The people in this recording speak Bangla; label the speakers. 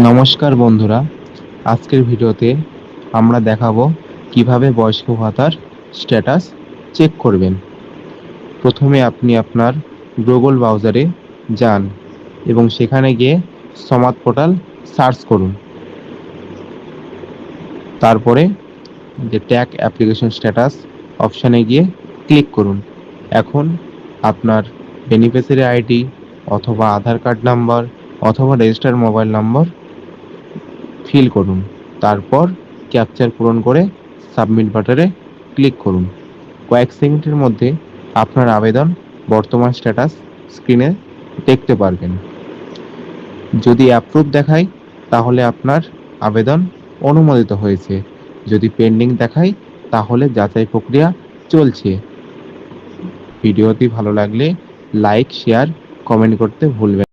Speaker 1: নমস্কার বন্ধুরা, আজকের ভিডিওতে আমরা দেখাবো কিভাবে বয়স্ক ভাতার স্ট্যাটাস চেক করবেন। প্রথমে আপনি আপনার গুগল ব্রাউজারে যান এবং সেখানে গিয়ে সমাদ পোর্টাল সার্চ করুন। তারপরে যে ট্র্যাক অ্যাপ্লিকেশন স্ট্যাটাস অপশানে গিয়ে ক্লিক করুন। এখন আপনার বেনিফিশিয়ারি আইডি অথবা আধার কার্ড নাম্বার অথবা রেজিস্টার্ড মোবাইল নম্বর ফিল করুন। তারপর ক্যাপচার পূরণ করে সাবমিট বাটনে ক্লিক করুন। কয়েক সেকেন্ডের মধ্যে আপনার আবেদন বর্তমান স্ট্যাটাস স্ক্রিনে দেখতে পারবেন। যদি অ্যাপ্রুভ দেখায় তাহলে আপনার আবেদন অনুমোদিত হয়েছে, যদি পেন্ডিং দেখায় তাহলে যাচাই প্রক্রিয়া চলছে। ভিডিওটি ভালো লাগলে লাইক, শেয়ার, কমেন্ট করতে ভুলবেন না।